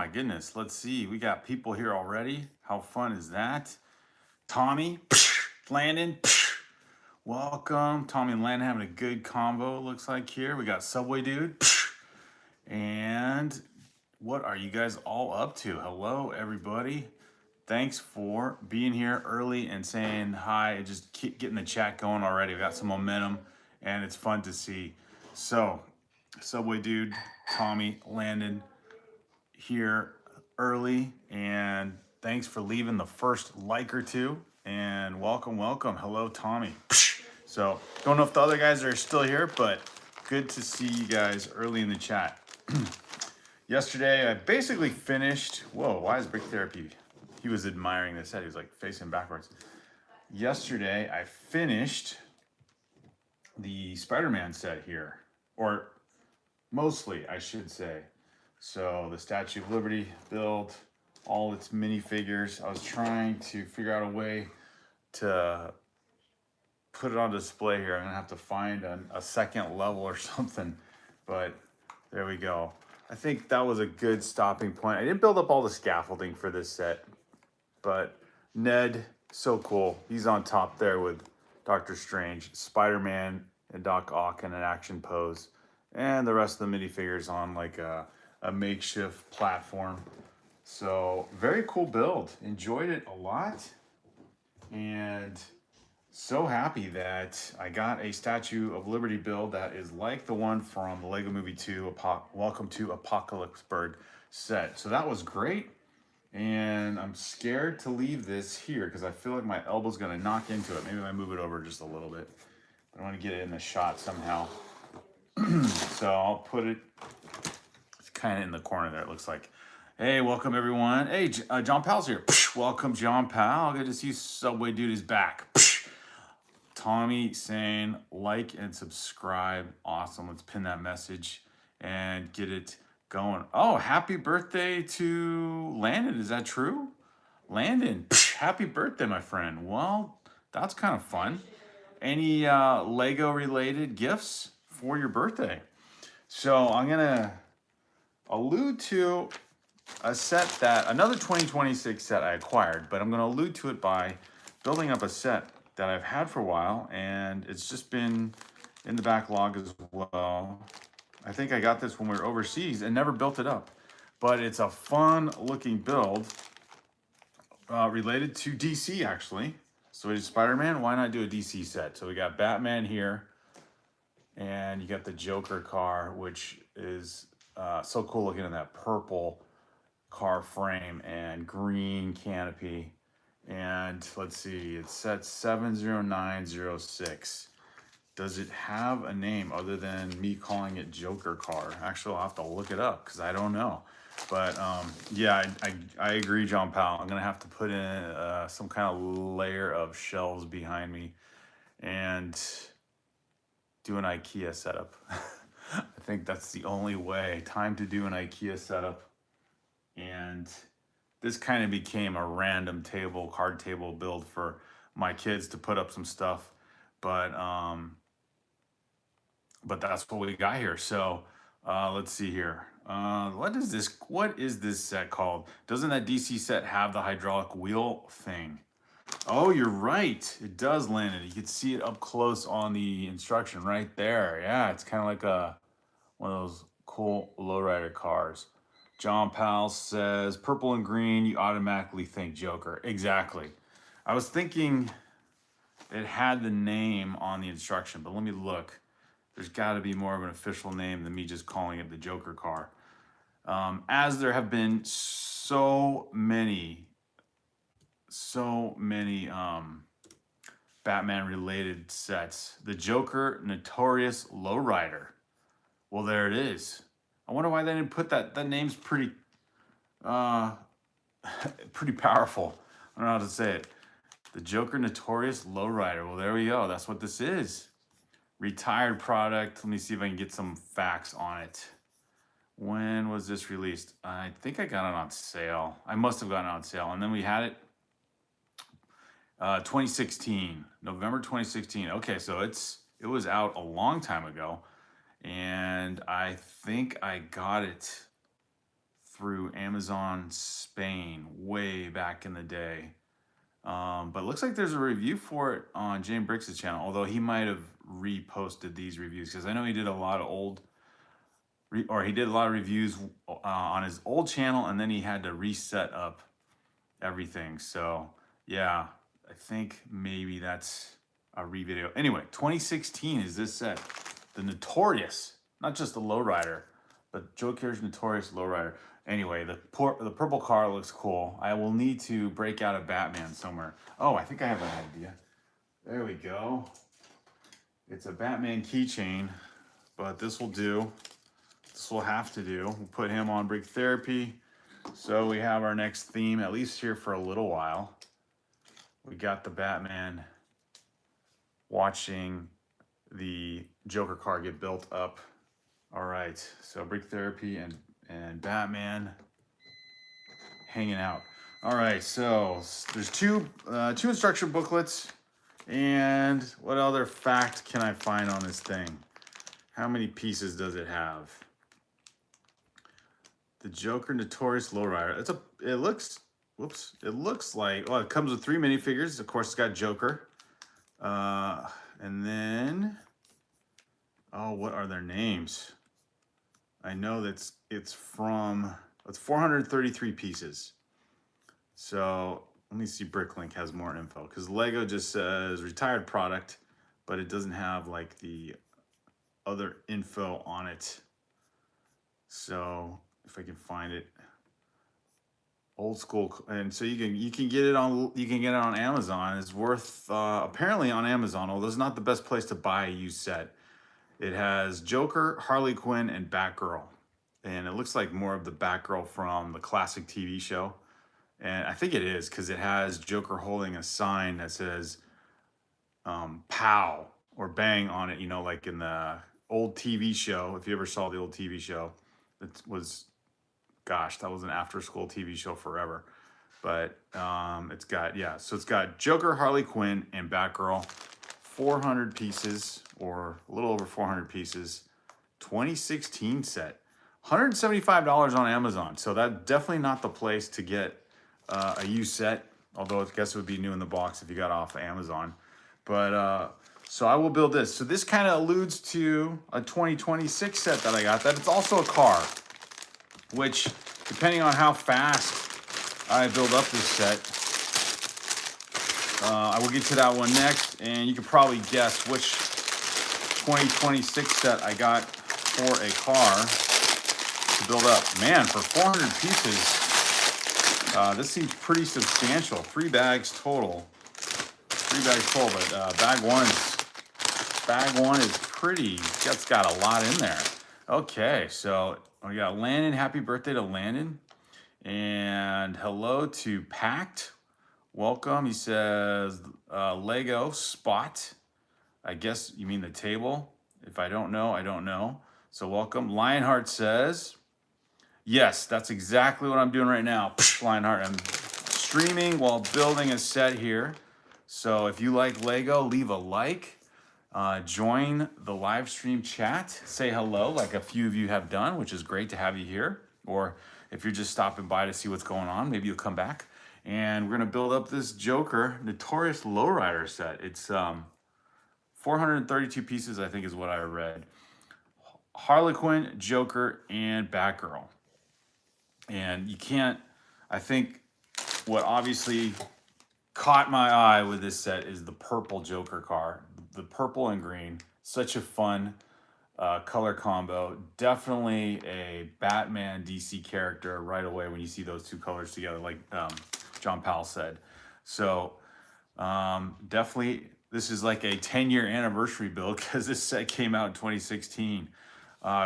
my goodness. Let's see. We got people here already. How fun is that? Tommy, Landon, welcome. Tommy and Landon having a good combo, it looks like here. We got Subway Dude. And what are you guys all up to? Hello, everybody. Thanks for being here early and saying hi. Just keep getting the chat going already. We got some momentum and it's fun to see. So, Subway Dude, Tommy, Landon here early, and thanks for leaving the first like or two. And welcome. Hello, Tommy. So, don't know if the other guys are still here, but good to see you guys early in the chat. Yesterday, I basically finished. Whoa, why is Brick Therapy? He was admiring this set. He was like facing backwards. Yesterday, I finished the Spider-Man set here, or mostly, I should say. So the Statue of Liberty build, all its minifigures. I was trying to figure out a way to put it on display here. I'm gonna have to find a second level or something, but there we go. I think that was a good stopping point. I didn't build up all the scaffolding for this set, but Ned, so cool. He's on top there with Doctor Strange, Spider-Man, and Doc Ock in an action pose, and the rest of the minifigures on like a makeshift platform. So very cool build. Enjoyed it a lot, and so happy that I got a Statue of Liberty build that is like the one from the Lego Movie 2 Welcome to Apocalypseburg set. So that was great, and I'm scared to leave this here because I feel like my elbow's gonna knock into it. Maybe if I move it over just a little bit. I want to get it in the shot somehow. So I'll put it kind of in the corner there, it looks like. Hey, welcome everyone. Hey, John Powell's here. Welcome, John Powell. Good to see you. Subway Dude is back. Tommy saying like and subscribe. Awesome. Let's pin that message and get it going. Oh, happy birthday to Landon. Is that true? Landon, happy birthday, my friend. Well, that's kind of fun. Any Lego related gifts for your birthday? So I'm gonna allude to a set that, another 2026 set I acquired, but I'm going to allude to it by building up a set that I've had for a while, and it's just been in the backlog as well. I think I got this when we were overseas and never built it up, but it's a fun looking build related to DC actually. So it's Spider-Man, why not do a DC set? So we got Batman here, and you got the Joker car, which is so cool looking in that purple car frame and green canopy. And let's see, it's set 70906. Does it have a name other than me calling it Joker car? Actually, I'll have to look it up because I don't know. But yeah, I agree, John Powell. I'm gonna have to put in some kind of layer of shelves behind me and do an IKEA setup. I think that's the only way. Time to do an IKEA setup. And this kind of became a random card table build for my kids to put up some stuff. But that's what we got here. So let's see here. What is this set called? Doesn't that DC set have the hydraulic wheel thing? Oh, you're right. It does, Landon. You can see it up close on the instruction right there. Yeah, it's kind of like one of those cool lowrider cars. John Powell says, purple and green, you automatically think Joker. Exactly. I was thinking it had the name on the instruction, but let me look. There's got to be more of an official name than me just calling it the Joker car. As there have been so many Batman-related sets. The Joker, Notorious Lowrider. Well, there it is. I wonder why they didn't put that. That name's pretty pretty powerful. I don't know how to say it. The Joker Notorious Lowrider. Well, there we go. That's what this is. Retired product. Let me see if I can get some facts on it. When was this released? I think I got it on sale. I must have gotten it on sale. And then we had it 2016, November 2016. Okay, so it was out a long time ago. And I think I got it through Amazon Spain way back in the day. But it looks like there's a review for it on Jane Bricks' channel, although he might have reposted these reviews because I know he did a lot of he did a lot of reviews on his old channel, and then he had to reset up everything. So yeah, I think maybe that's a re-video. Anyway, 2016 is this set, the Notorious, not just the Lowrider, but Joe Care's Notorious Lowrider. Anyway, the purple car looks cool. I will need to break out a Batman somewhere. Oh, I think I have an idea. There we go. It's a Batman keychain, but this will do. This will have to do. We'll put him on Brick Therapy. So we have our next theme, at least here for a little while. We got the Batman watching the Joker car get built up. All right, so Brick Therapy and Batman hanging out. All right, so there's two instruction booklets. And what other fact can I find on this thing? How many pieces does it have? The Joker Notorious Lowrider. It looks like, well, it comes with 3 minifigures. Of course, it's got Joker. And then, oh, what are their names? I know that it's 433 pieces. So let me see, Bricklink has more info because Lego just says retired product, but it doesn't have like the other info on it. So if I can find it, old school, and so you can get it on Amazon. It's worth apparently on Amazon, although it's not the best place to buy a used set. It has Joker, Harley Quinn, and Batgirl, and it looks like more of the Batgirl from the classic TV show. And I think it is because it has Joker holding a sign that says "Pow" or "Bang" on it. You know, like in the old TV show. If you ever saw the old TV show, it was, gosh, that was an after-school TV show forever. But it's got, yeah, so it's got Joker, Harley Quinn, and Batgirl. 400 pieces, or a little over 400 pieces. 2016 set. $175 on Amazon. So that's definitely not the place to get a used set, although I guess it would be new in the box if you got off of Amazon. But so I will build this. So this kind of alludes to a 2026 set that I got, that it's also a car, which, depending on how fast I build up this set, I will get to that one next, and you can probably guess which 2026 set I got for a car to build up. Man, for 400 pieces, this seems pretty substantial. 3 bags total. 3 bags total, but bag one is pretty, that's got a lot in there. Okay, so we got Landon. Happy birthday to Landon. And hello to Pact. Welcome. He says, Lego spot. I guess you mean the table. If I don't know, I don't know. So welcome. Lionheart says, yes, that's exactly what I'm doing right now. Lionheart, I'm streaming while building a set here. So if you like Lego, leave a like. Join the live stream chat. Say hello, like a few of you have done, which is great to have you here. Or if you're just stopping by to see what's going on, maybe you'll come back. And we're gonna build up this Joker Notorious Lowrider set. It's 432 pieces, I think is what I read. Harley Quinn, Joker, and Batgirl. And you can't, I think what obviously caught my eye with this set is the purple Joker car. The purple and green, such a fun color combo. Definitely a Batman DC character right away when you see those two colors together, like John Powell said. So definitely, this is like a 10-year anniversary build because this set came out in 2016.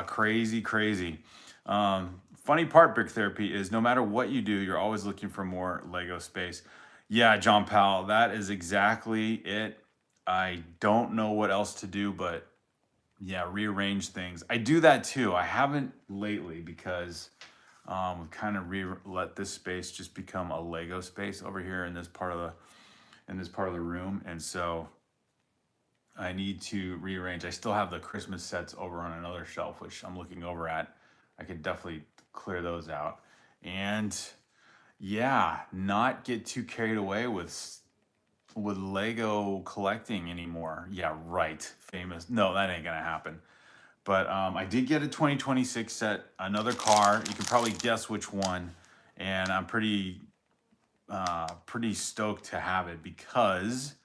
Crazy, crazy. Funny part, Brick Therapy, is no matter what you do, you're always looking for more Lego space. Yeah, John Powell, that is exactly it. I don't know what else to do, but yeah, rearrange things. I do that too. I haven't lately because kind of let this space just become a Lego space over here in this part of the room, and so I need to rearrange. I still have the Christmas sets over on another shelf, which I'm looking over at. I could definitely clear those out. And yeah, not get too carried away with Lego collecting anymore. Yeah, right. Famous. No, that ain't gonna happen. But I did get a 2026 set, another car. You can probably guess which one, and I'm pretty stoked to have it because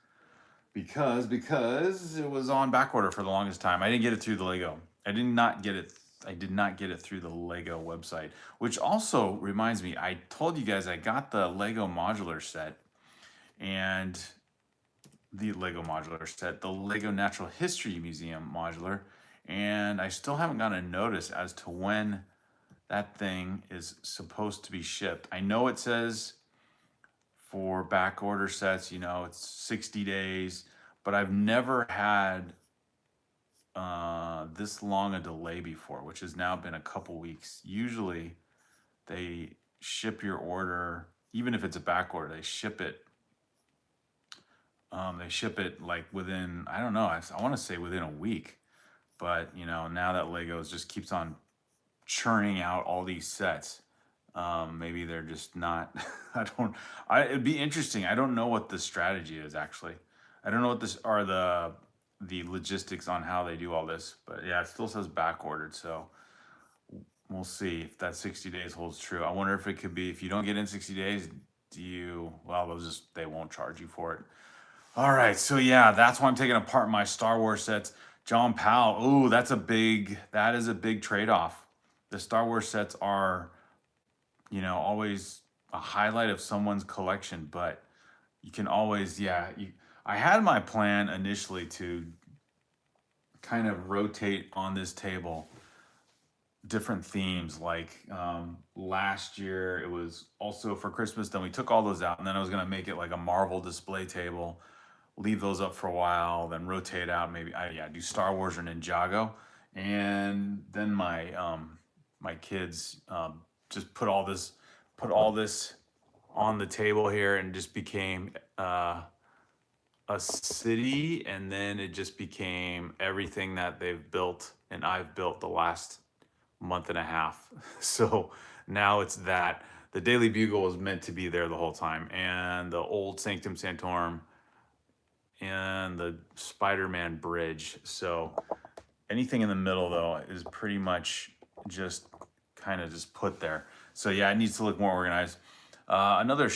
it was on back order for the longest time. I didn't get it through the Lego. I did not get it. I did not get it through the Lego website, which also reminds me. I told you guys I got the Lego modular set and the Lego Natural History Museum modular, and I still haven't gotten a notice as to when that thing is supposed to be shipped. I know it says for back order sets, it's 60 days, but I've never had this long a delay before, which has now been a couple weeks. Usually they ship your order, even if it's a back order, they ship it. They ship it like within, I don't know, I want to say within a week. But, now that Legos just keeps on churning out all these sets, maybe they're just not, it'd be interesting. I don't know what the strategy is actually. I don't know what this are the logistics on how they do all this, but yeah, it still says back ordered. So we'll see if that 60 days holds true. I wonder if it could be, if you don't get in 60 days, they won't charge you for it. All right, so yeah, that's why I'm taking apart my Star Wars sets. John Powell, oh, that is a big trade-off. The Star Wars sets are, always a highlight of someone's collection, but you can always, I had my plan initially to kind of rotate on this table different themes. Like last year, it was also for Christmas, then we took all those out, and then I was gonna make it like a Marvel display table, leave those up for a while, then rotate out, maybe do Star Wars or Ninjago. And then my kids just put all this on the table here, and just became a city, and then it just became everything that they've built and I've built the last month and a half. So now it's that. The Daily Bugle was meant to be there the whole time, and the old Sanctum Sanctorum and the Spider-Man bridge. So anything in the middle though is pretty much just kind of just put there. So yeah, it needs to look more organized. Another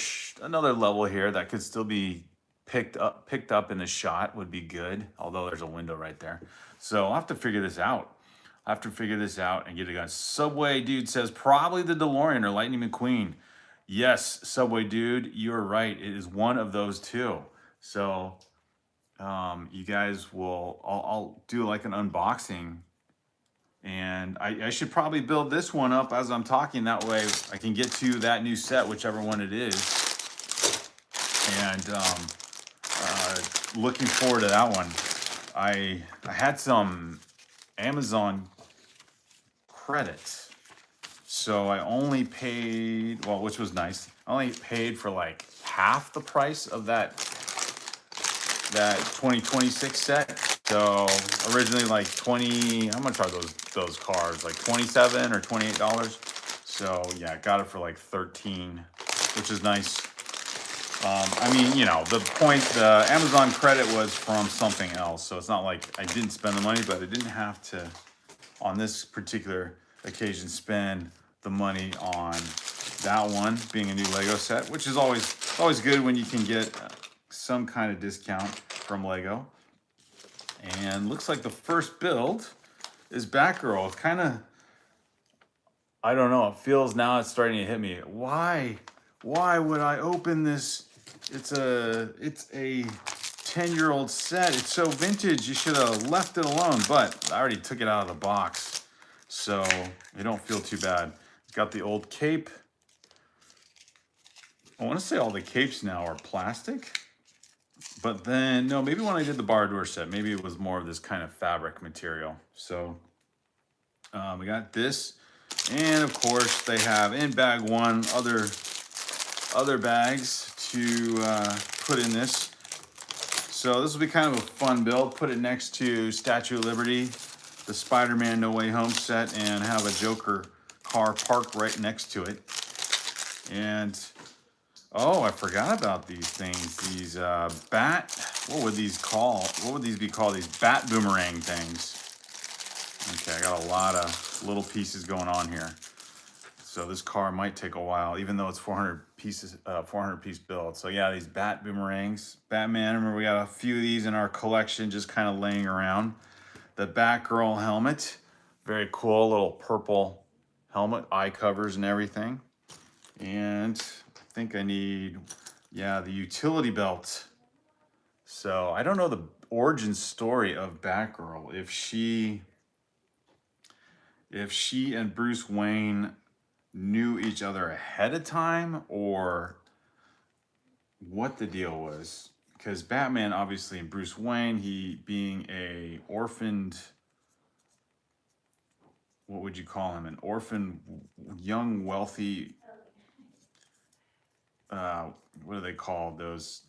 level here that could still be picked up in the shot would be good, although there's a window right there. So I'll have to figure this out. And get it done. Subway Dude says probably the DeLorean or Lightning McQueen. Yes, Subway Dude, you're right. It is one of those two. So you guys I'll do like an unboxing, and I should probably build this one up as I'm talking. That way I can get to that new set, whichever one it is. And looking forward to that one. I had some Amazon credits, so I only paid, which was nice. I only paid for like half the price of that 2026 set. So originally like 20, how much are those cars? Like $27 or $28. So yeah, got it for like 13, which is nice. The Amazon credit was from something else, so it's not like I didn't spend the money, but I didn't have to, on this particular occasion, spend the money on that one being a new Lego set, which is always good when you can get some kind of discount from Lego. And looks like the first build is Batgirl. It's kind of, I don't know, it feels now it's starting to hit me. Why would I open this? It's a 10-year-old set. It's so vintage. You should have left it alone, but I already took it out of the box, so you don't feel too bad. Got the old cape. I want to say all the capes now are plastic, but then, no, maybe when I did the Bardoor set, maybe it was more of this kind of fabric material. So we got this, and of course they have in bag one other bags to put in this. So this will be kind of a fun build. Put it next to Statue of Liberty, the Spider-Man No Way Home set, and have a Joker car parked right next to it. And oh, I forgot about these things. These what would these call? What would these be called? These bat boomerang things. Okay, I got a lot of little pieces going on here. So this car might take a while, even though it's 400 pieces, 400 piece build. So yeah, these bat boomerangs. Batman, remember we got a few of these in our collection just kind of laying around. The Batgirl helmet, very cool, little purple helmet, eye covers and everything. And I think I need, yeah, the utility belt. So I don't know the origin story of Batgirl. If she and Bruce Wayne knew each other ahead of time or what the deal was. Because Batman, obviously, and Bruce Wayne, he being a orphaned, what would you call him? An orphan, young, wealthy, what do they call those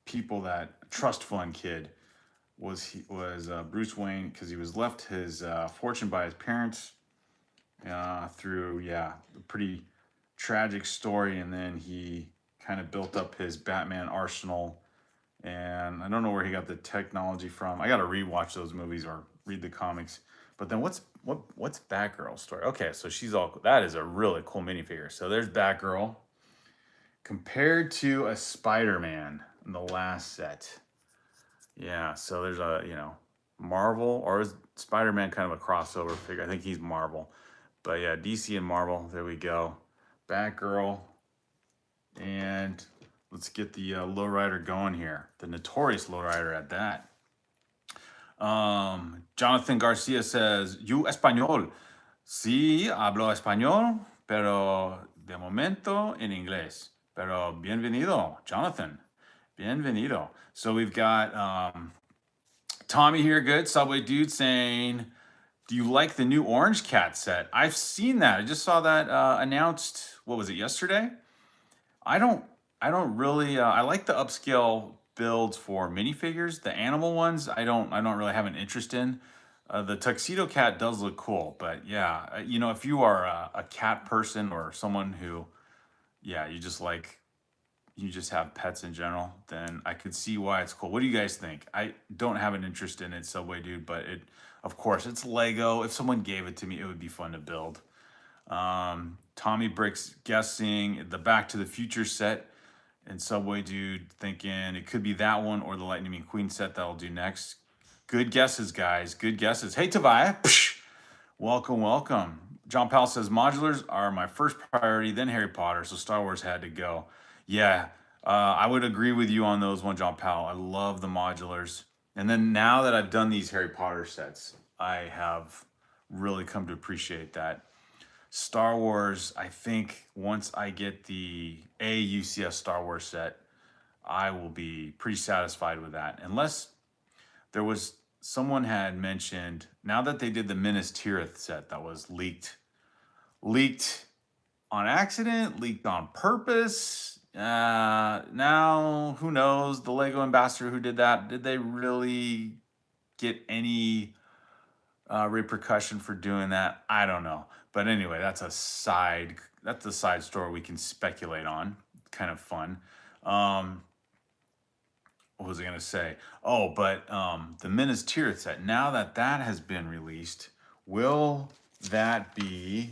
people that trust fund kid was Bruce Wayne because he was left his fortune by his parents through a pretty tragic story, and then he kind of built up his Batman arsenal. And I don't know where he got the technology from. I got to rewatch those movies or read the comics. But then what's Batgirl's story? Okay, so that is a really cool minifigure. So there's Batgirl compared to a Spider-Man in the last set. Yeah, so there's a, Marvel, or is Spider-Man kind of a crossover figure? I think he's Marvel. But yeah, DC and Marvel, there we go. Batgirl. And let's get the lowrider going here. The Notorious Lowrider at that. Jonathan Garcia says, "You español." Sí, hablo español, pero de momento en inglés. Pero bienvenido, Jonathan. Bienvenido. So we've got Tommy here, good. Subway Dude saying, "Do you like the new Orange Cat set?" I've seen that. I just saw that announced, what was it, yesterday? I don't really I like the upscale builds for minifigures. The animal ones I don't really have an interest in. The tuxedo cat does look cool, but yeah, if you are a cat person or someone who, yeah, you just have pets in general, then I could see why it's cool. What do you guys think? I don't have an interest in it, Subway Dude, but of course, it's Lego. If someone gave it to me, it would be fun to build. Tommy Bricks guessing the Back to the Future set, and Subway Dude thinking it could be that one or the Lightning McQueen set that I'll do next. Good guesses, guys. Good guesses. Hey, Tavaya. Psh, welcome, welcome. John Powell says modulars are my first priority, then Harry Potter, so Star Wars had to go. Yeah, I would agree with you on those one, John Powell. I love the modulars. And then now that I've done these Harry Potter sets, I have really come to appreciate that. Star Wars, I think once I get the UCS Star Wars set, I will be pretty satisfied with that. Unless there was someone had mentioned, now that they did the Minas Tirith set that was leaked on accident, leaked on purpose. Now, who knows? The Lego ambassador who did that, did they really get any repercussion for doing that? I don't know. But anyway, that's a side story we can speculate on. Kind of fun. What was I gonna say? Oh, but the Minas Tirith set. Now that has been released, will that be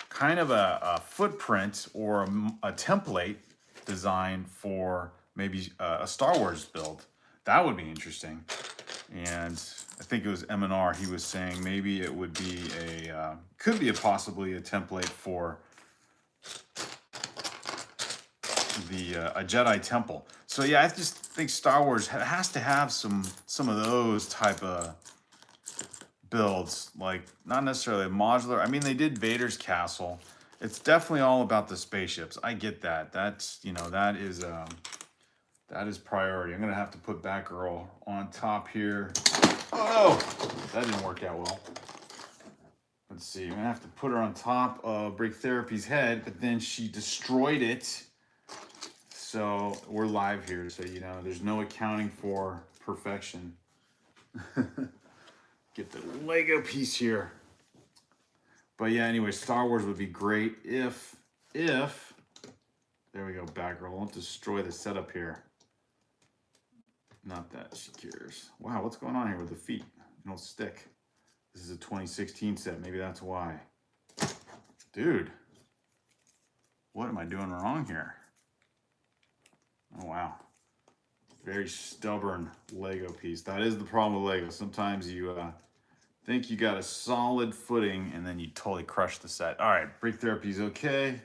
kind of a footprint or a template design for maybe a Star Wars build? That would be interesting. And I think it was M&R. He was saying maybe it would be could be possibly a template for a Jedi temple. So yeah, I just think Star Wars has to have some of those type of builds, like not necessarily a modular. I mean, they did Vader's castle. It's definitely all about the spaceships. I get that. That's that is priority. I'm gonna have to put Batgirl on top here. Oh, that didn't work out well. Let's see. I'm gonna have to put her on top of Break Therapy's head, but then she destroyed it. So we're live here, so there's no accounting for perfection. Get the Lego piece here. But yeah, anyway, Star Wars would be great if There we go, Batgirl. Won't destroy the setup here. Not that she cares. Wow, what's going on here with the feet? They don't stick. This is a 2016 set. Maybe that's why. Dude, what am I doing wrong here? Oh, wow. Very stubborn Lego piece. That is the problem with Lego. Sometimes you think you got a solid footing and then you totally crush the set. All right, Brick Therapy is okay.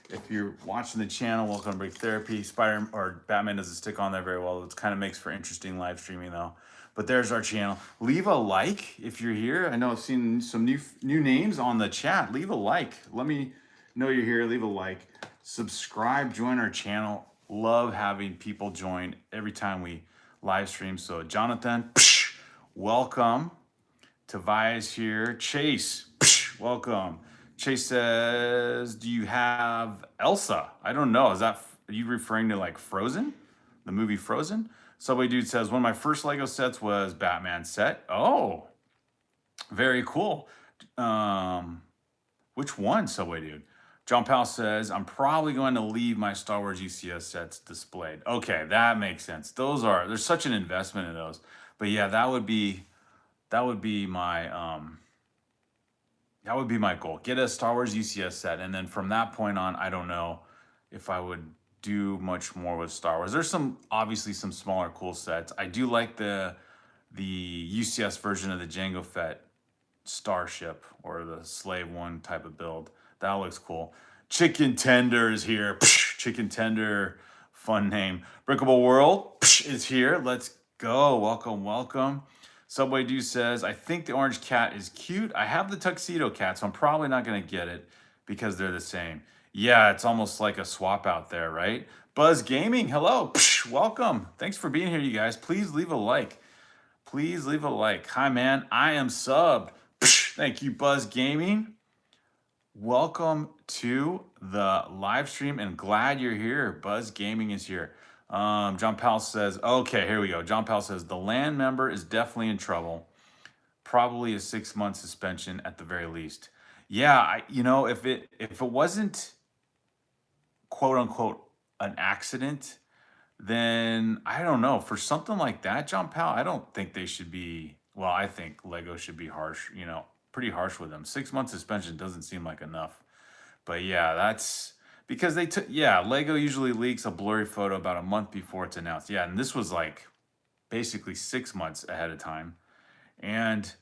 If you're watching the channel, welcome to Brick Therapy. Spider or Batman doesn't stick on there very well. It kind of makes for interesting live streaming though. But there's our channel. Leave a like if you're here. I know I've seen some new names on the chat. Leave a like. Let me know you're here. Leave a like. Subscribe. Join our channel. Love having people join every time we live stream. So Jonathan, welcome. Tobias here. Chase, welcome. Chase says, do you have Elsa? I don't know. Are you referring to like Frozen? The movie Frozen? Subway Dude says, one of my first Lego sets was Batman set. Oh, very cool. Which one, Subway Dude? John Powell says, I'm probably going to leave my Star Wars UCS sets displayed. Okay, that makes sense. There's such an investment in those. But yeah, that would be my goal. Get a Star Wars UCS set, and then from that point on, I don't know if I would do much more with Star Wars. There's obviously some smaller cool sets. I do like the UCS version of the Jango Fett Starship or the Slave One type of build. That looks cool. Chicken Tender is here. Chicken Tender, fun name. Brickable World is here. Let's go. Welcome, welcome. Subway Dude says, I think the orange cat is cute. I have the tuxedo cat, so I'm probably not going to get it because they're the same. Yeah, it's almost like a swap out there, right? Buzz Gaming, hello. Welcome. Thanks for being here, you guys. Please leave a like. Please leave a like. Hi, man. I am subbed. Thank you, Buzz Gaming. Welcome to the live stream and glad you're here. Buzz Gaming is here. John Powell says, okay, here we go. John Powell says, the land member is definitely in trouble. Probably a 6-month suspension at the very least. Yeah, if it wasn't quote unquote an accident, then I don't know. For something like that, John Powell, I don't think they should be, well, I think Lego should be harsh, pretty harsh with them. 6-month suspension doesn't seem like enough. But yeah, that's because Lego usually leaks a blurry photo about a month before it's announced. Yeah, and this was like basically 6 months ahead of time. And,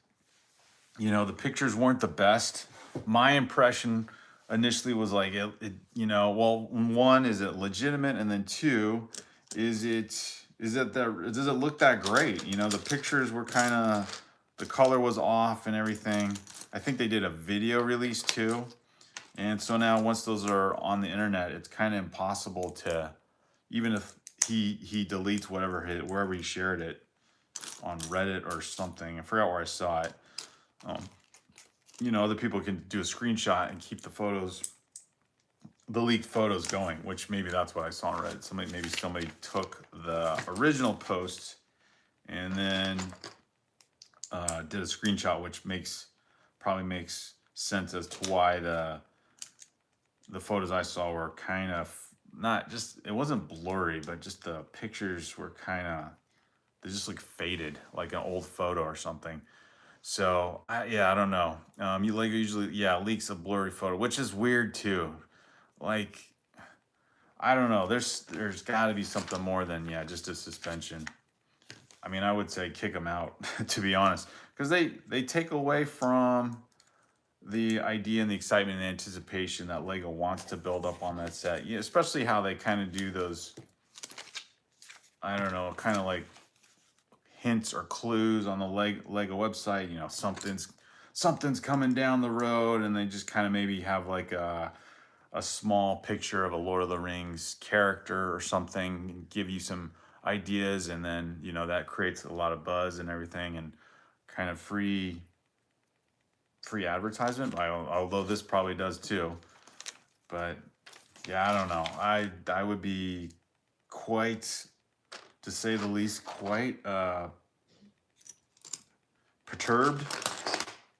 the pictures weren't the best. My impression initially was like, well, one, is it legitimate? And then two, does it look that great? The pictures were the color was off and everything. I think they did a video release too. And so now once those are on the internet, it's kind of impossible to, even if he deletes wherever he shared it on Reddit or something. I forgot where I saw it. Other people can do a screenshot and keep the leaked photos going, which maybe that's what I saw on Reddit. Somebody took the original post and then did a screenshot, which probably makes sense as to why the photos I saw were kind of it wasn't blurry, but just the pictures were they just look faded, like an old photo or something. So I don't know. Lego usually leaks a blurry photo, which is weird too. Like, I don't know. There's got to be something more than just a suspension. I mean, I would say kick them out, to be honest, because they take away from the idea and the excitement and anticipation that Lego wants to build up on that set. Especially how they kind of do those, I don't know, kind of like hints or clues on the Lego website. Something's coming down the road, and they just kind of maybe have like a small picture of a Lord of the Rings character or something, and give you some ideas, and then that creates a lot of buzz and everything, and kind of free advertisement. Although this probably does too. But yeah, I don't know. I would be quite, to say the least, quite perturbed,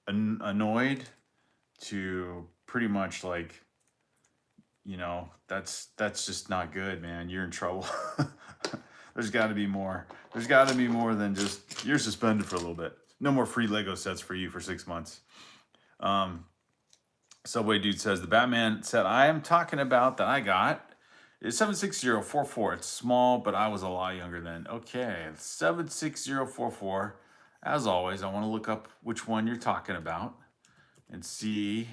annoyed, to pretty much like you know, that's just not good, man. You're in trouble. There's got to be more. There's got to be more than just you're suspended for a little bit. No more free Lego sets for you for 6 months. Um, Subway Dude says the Batman set I am talking about that I got is 76044. It's small, but I was a lot younger then. Okay, 76044. As always, I want to look up which one you're talking about and see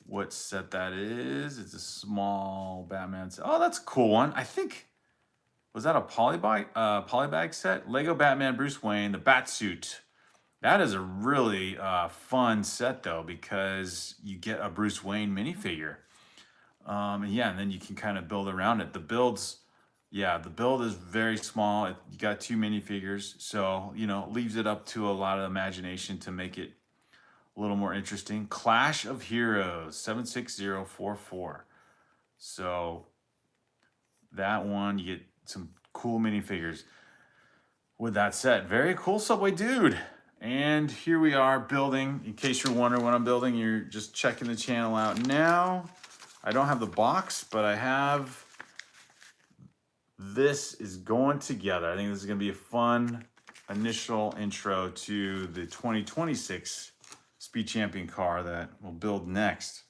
what set that is. It's a small Batman set. Oh, that's a cool one. I think, was that a polybag set? Lego Batman Bruce Wayne, the Batsuit. That is a really fun set though, because you get a Bruce Wayne minifigure. Yeah, and then you can kind of build around it. The build is very small. You got 2 minifigures, so you know, it leaves it up to a lot of imagination to make it a little more interesting. Clash of Heroes 76044. So that one, you get some cool minifigures with that set. Very cool, Subway Dude. And here we are building. In case you're wondering what I'm building, you're just checking the channel out now. I don't have the box, but I have, this is going together. I think this is going to be a fun initial intro to the 2026 Speed Champion car that we'll build next.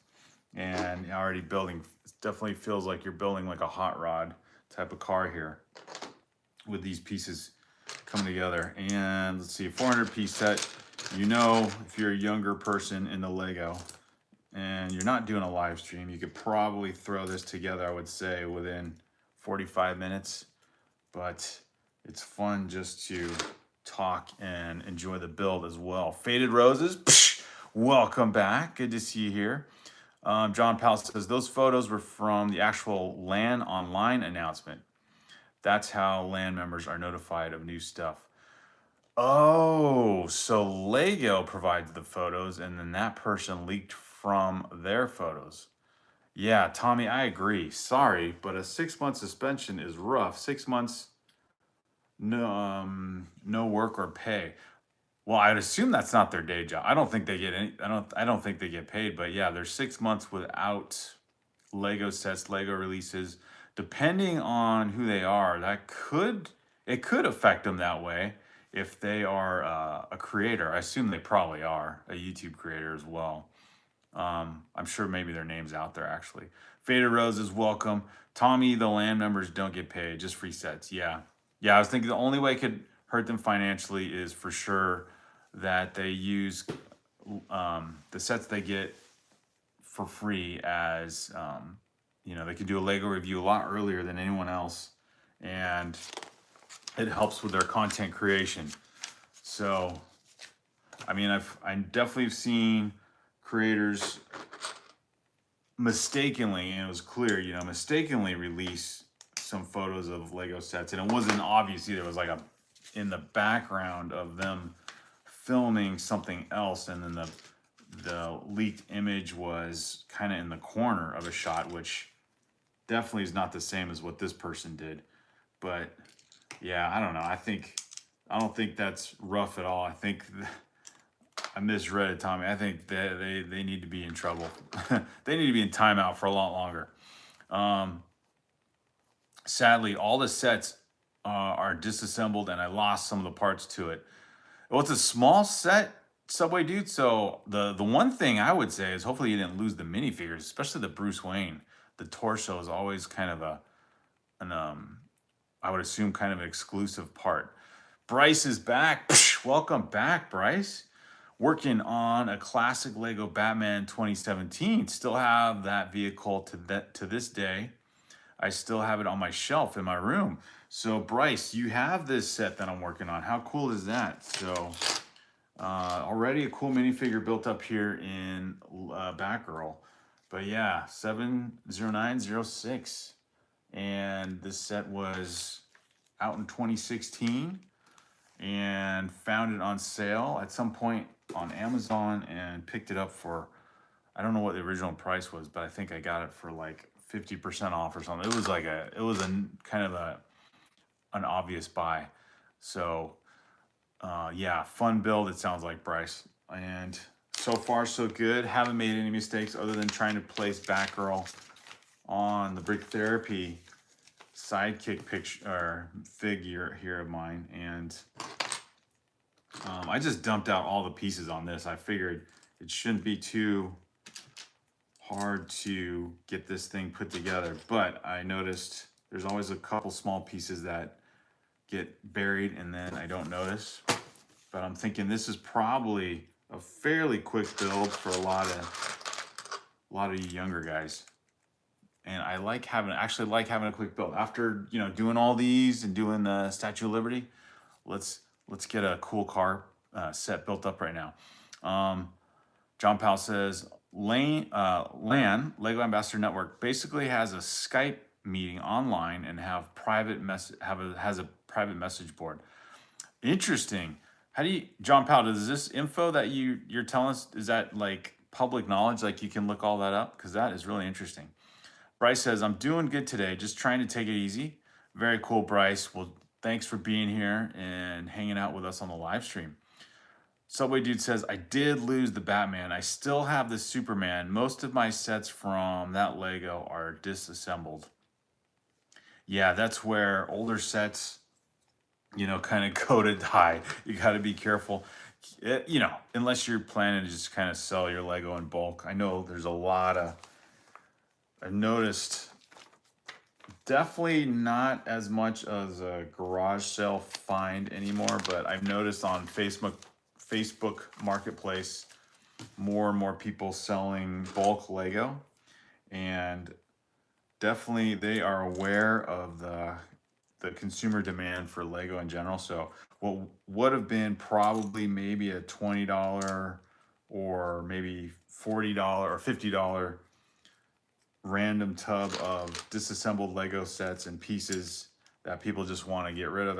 And already building, it definitely feels like you're building like a hot rod type of car here with these pieces coming together. And let's see, 400 piece set. You know, if you're a younger person in the Lego and you're not doing a live stream, you could probably throw this together, I would say, within 45 minutes. But it's fun just to talk and enjoy the build as well. Faded Roses, psh, welcome back. Good to see you here. John Powell says those photos were from the actual LAN online announcement. That's how LAN members are notified of new stuff. Oh, so Lego provides the photos and then that person leaked from their photos. Yeah, Tommy, I agree. Sorry, but a 6-month suspension is rough. 6 months, no work or pay. Well, I'd assume that's not their day job. I don't think they get any. I don't think they get paid. But yeah, there's 6 months without Lego sets, Lego releases. Depending on who they are, it could affect them that way if they are a creator. I assume they probably are a YouTube creator as well. I'm sure maybe their name's out there actually. Faded Roses, welcome. Tommy, the LAN members don't get paid, just free sets. Yeah. Yeah, I was thinking the only way it could hurt them financially is for sure that they use the sets they get for free as, you know, they can do a Lego review a lot earlier than anyone else. And it helps with their content creation. So, I mean, I definitely have seen creators mistakenly, and it was clear, you know, mistakenly release some photos of Lego sets, and it wasn't obvious either. It was like in the background of them filming something else, and then the leaked image was kind of in the corner of a shot, which definitely is not the same as what this person did. But yeah, I don't know. I don't think that's rough at all. I think I misread it, Tommy. I think they need to be in trouble. They need to be in timeout for a lot longer. Sadly, all the sets are disassembled, and I lost some of the parts to it. Well, it's a small set, Subway Dude. So the one thing I would say is hopefully you didn't lose the minifigures, especially the Bruce Wayne. The torso is always kind of I would assume kind of an exclusive part. Bryce is back. Psh, welcome back, Bryce. Working on a classic Lego Batman 2017. Still have that vehicle to this day. I still have it on my shelf in my room. So Bryce, you have this set that I'm working on. How cool is that? So already a cool minifigure built up here in Batgirl. But yeah, 70906. And this set was out in 2016 and found it on sale at some point on Amazon and picked it up for, I don't know what the original price was, but I think I got it for like 50% off or something. It was like kind of an obvious buy. So yeah, fun build, it sounds like, Bryce. And So far, so good. Haven't made any mistakes other than trying to place Batgirl on the Brick Therapy sidekick picture or figure here of mine, and I just dumped out all the pieces on this. I figured it shouldn't be too hard to get this thing put together, but I noticed there's always a couple small pieces that get buried and then I don't notice. But I'm thinking this is probably a fairly quick build for a lot of you younger guys. And I actually like having a quick build. After, doing all these and doing the Statue of Liberty, let's get a cool car set built up right now. John Powell says, LAN, Lego Ambassador Network, basically has a Skype meeting online and has a private message board. Interesting. How do you, John Powell, is this info that you're telling us, is that like public knowledge? Like you can look all that up? Because that is really interesting. Bryce says, I'm doing good today, just trying to take it easy. Very cool, Bryce. Well, thanks for being here and hanging out with us on the live stream. Subway Dude says, I did lose the Batman. I still have the Superman. Most of my sets from that Lego are disassembled. Yeah, that's where older sets, kind of go to die. You got to be careful, unless you're planning to just kind of sell your Lego in bulk. I know there's a lot of, I've noticed definitely not as much as a garage sale find anymore, but I've noticed on Facebook Marketplace, more and more people selling bulk Lego, and definitely they are aware of the consumer demand for Lego in general. So what would have been probably maybe a $20 or maybe $40 or $50 random tub of disassembled Lego sets and pieces that people just want to get rid of,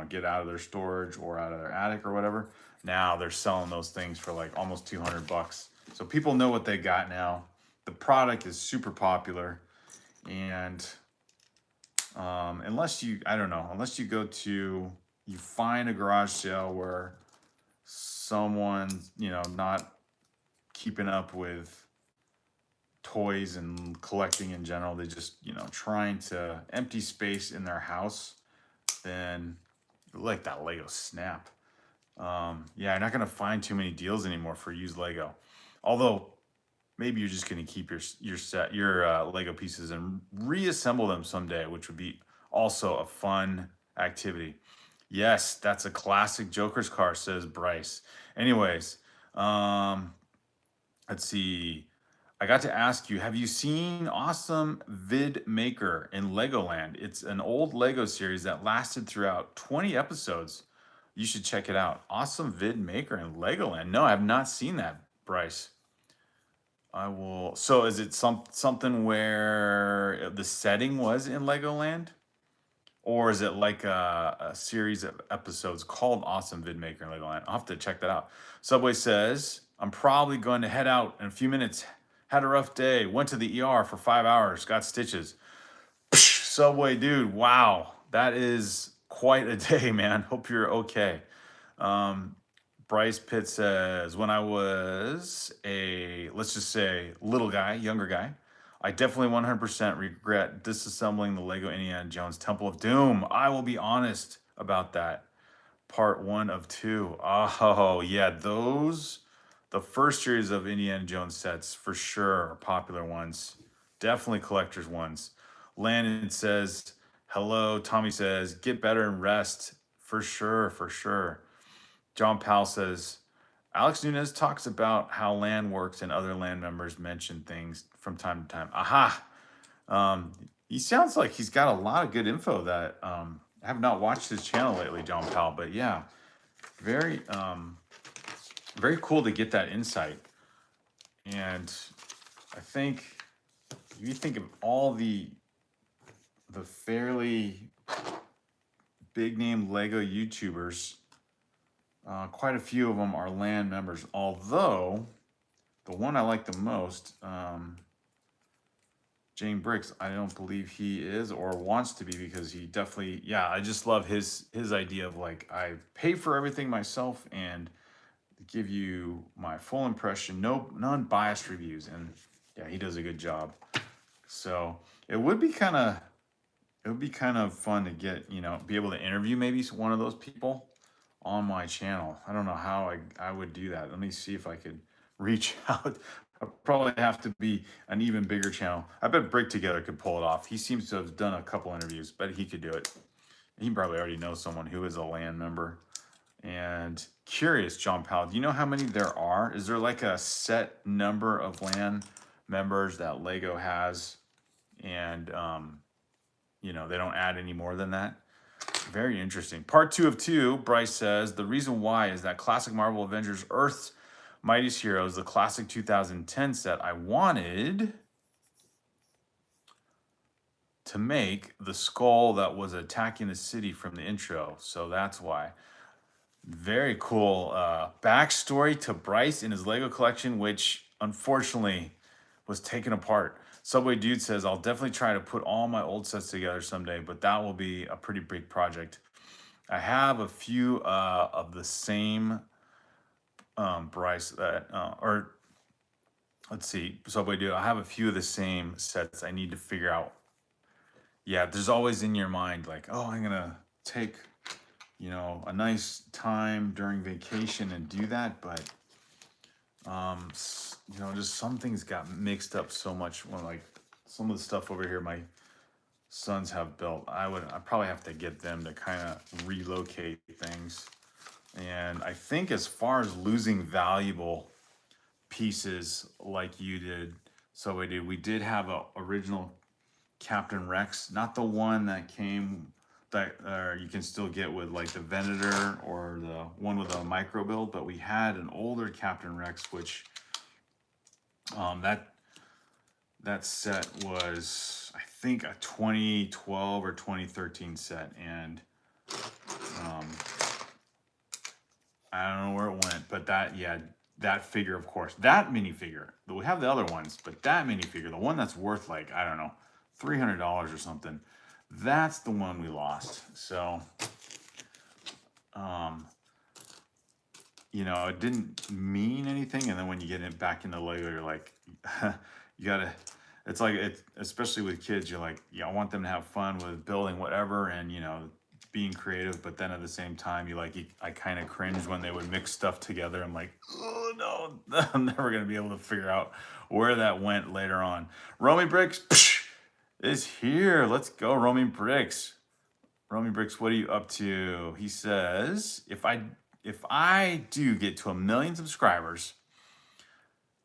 get out of their storage or out of their attic or whatever. Now they're selling those things for like almost $200. So people know what they got now. The product is super popular, and unless you find a garage sale where someone's, not keeping up with toys and collecting in general, they just, trying to empty space in their house, then like that Lego Snap. Yeah, you're not gonna find too many deals anymore for used Lego. Although maybe you're just gonna keep your Lego pieces and reassemble them someday, which would be also a fun activity. Yes, that's a classic Joker's car, says Bryce. Anyways, let's see. I got to ask you, have you seen Awesome Vid Maker in Legoland? It's an old Lego series that lasted throughout 20 episodes. You should check it out. Awesome Vid Maker in Legoland. No, I have not seen that, Bryce. I will. So is it something where the setting was in Legoland? Or is it like a series of episodes called Awesome Vid Maker in Legoland? I'll have to check that out. Subway says, I'm probably going to head out in a few minutes. Had a rough day. Went to the ER for 5 hours. Got stitches. Subway Dude, wow. That is quite a day, man. Hope you're okay. Bryce Pitt says, when I was let's just say, little guy, younger guy, I definitely 100% regret disassembling the Lego Indiana Jones Temple of Doom. I will be honest about that. Part 1 of 2. Oh, yeah, the first series of Indiana Jones sets for sure are popular ones. Definitely collector's ones. Landon says, hello. Tommy says, get better and rest. For sure, for sure. John Powell says, Alex Nunez talks about how LAN works and other LAN members mention things from time to time. Aha! He sounds like he's got a lot of good info that I have not watched his channel lately, John Powell. But yeah, very, very cool to get that insight. And I think if you think of all the fairly big name Lego YouTubers, quite a few of them are LAN members, although the one I like the most, Jane Bricks, I don't believe he is or wants to be, because he definitely, I just love his idea of like, I pay for everything myself, and give you my full impression, no non-biased reviews. And yeah, he does a good job. So it would be kind of fun to get, be able to interview maybe one of those people on my channel. I don't know how I would do that. Let me see if I could reach out. I'd probably have to be an even bigger channel. I bet Brick Together could pull it off. He seems to have done a couple interviews, but he could do it. He probably already knows someone who is a LAN member. And curious, John Powell, do you know how many there are? Is there like a set number of LAN members that Lego has? And, they don't add any more than that? Very interesting. Part 2 of 2, Bryce says, the reason why is that classic Marvel Avengers Earth's Mightiest Heroes, the classic 2010 set, I wanted to make the skull that was attacking the city from the intro. So that's why. Very cool backstory to Bryce in his Lego collection, which unfortunately was taken apart. Subway Dude says, I'll definitely try to put all my old sets together someday, but that will be a pretty big project. I have a few of the same Bryce or let's see, Subway Dude, I have a few of the same sets I need to figure out. Yeah, there's always in your mind like, oh, I'm going to take a nice time during vacation and do that, but just some things got mixed up so much when like some of the stuff over here my sons have built. I probably have to get them to kind of relocate things. And I think as far as losing valuable pieces like you did, so we did have a original Captain Rex, not the one that came that you can still get with like the Venator or the one with a micro build, but we had an older Captain Rex, which that set was, I think, a 2012 or 2013 set, and I don't know where it went, but that figure, of course, that minifigure, we have the other ones, but that minifigure, the one that's worth like, I don't know, $300 or something, that's the one we lost. So, it didn't mean anything. And then when you get it back into Lego, you're like, it's like, especially with kids, you're like, yeah, I want them to have fun with building whatever and, being creative. But then at the same time, I kind of cringe when they would mix stuff together. I'm like, oh no, I'm never going to be able to figure out where that went later on. Romy Bricks is here. Let's go, Romy Bricks. Romy Bricks, what are you up to? He says, if I do get to 1 million subscribers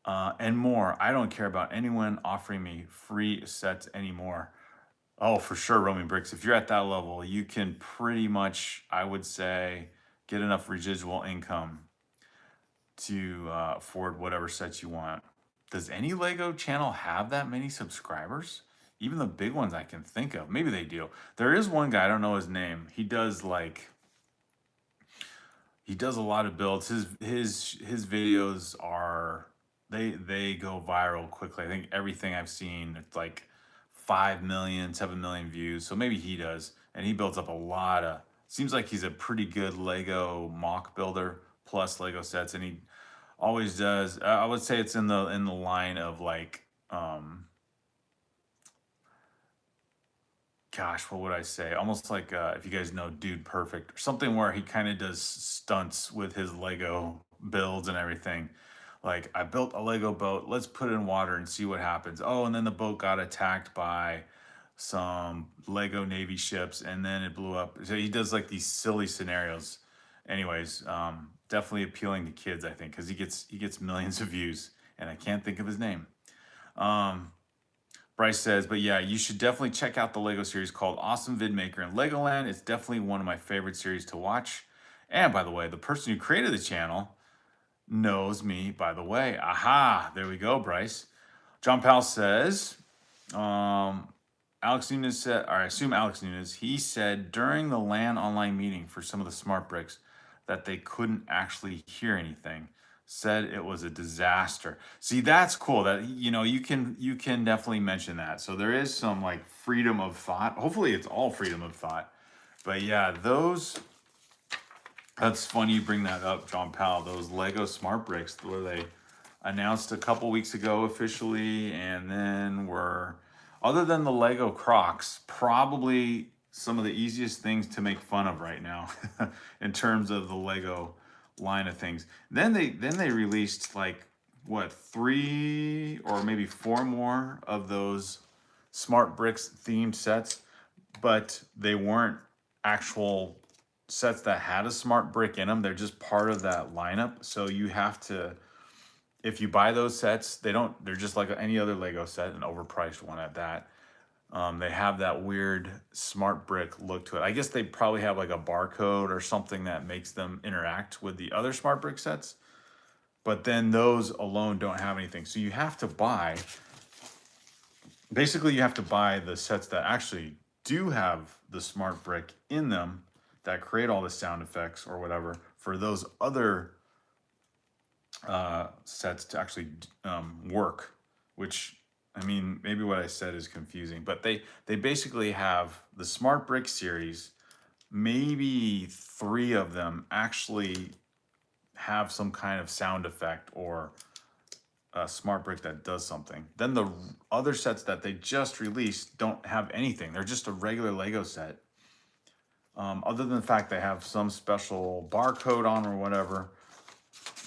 and more, I don't care about anyone offering me free sets anymore. Oh, for sure, Romy Bricks. If you're at that level, you can pretty much, I would say, get enough residual income to afford whatever sets you want. Does any Lego channel have that many subscribers? Even the big ones I can think of. Maybe they do. There is one guy, I don't know his name. He does a lot of builds. His videos are they go viral quickly. I think everything I've seen, it's like 5 million, 7 million views. So maybe he does. And he builds up a lot of, seems like he's a pretty good Lego mock builder plus Lego sets. And he always does, I would say it's in the line of like, gosh, what would I say? Almost like if you guys know Dude Perfect or something where he kind of does stunts with his Lego builds and everything. Like, I built a Lego boat, let's put it in water and see what happens. Oh, and then the boat got attacked by some Lego Navy ships and then it blew up. So he does like these silly scenarios. Anyways, definitely appealing to kids, I think, because he gets millions of views and I can't think of his name. Bryce says, but yeah, you should definitely check out the Lego series called Awesome Vidmaker and Legoland. It's definitely one of my favorite series to watch. And by the way, the person who created the channel knows me, by the way. Aha, there we go, Bryce. John Powell says, Alex Nunes said, or I assume Alex Nunes, he said during the LAN online meeting for some of the smart bricks that they couldn't actually hear anything. Said it was a disaster. See, that's cool. That you can definitely mention that. So there is some like freedom of thought. Hopefully, it's all freedom of thought. But yeah, those That's funny you bring that up, John Powell. Those Lego Smart Bricks, where they announced a couple weeks ago officially, and then were, other than the Lego Crocs, probably some of the easiest things to make fun of right now in terms of the Lego line of things. Then they released like what, three or maybe four more of those Smart Bricks themed sets, but they weren't actual sets that had a smart brick in them. They're just part of that lineup. So you have to, if you buy those sets, they're just like any other Lego set, an overpriced one at that. They have that weird smart brick look to it. I guess they probably have like a barcode or something that makes them interact with the other smart brick sets. But then those alone don't have anything. So you have to buy, basically you have to buy the sets that actually do have the smart brick in them that create all the sound effects or whatever for those other sets to actually work. Which, I mean, maybe what I said is confusing, but they basically have the smart brick series. Maybe three of them actually have some kind of sound effect or a smart brick that does something. Then the other sets that they just released don't have anything. They're just a regular Lego set. Other than the fact they have some special barcode on or whatever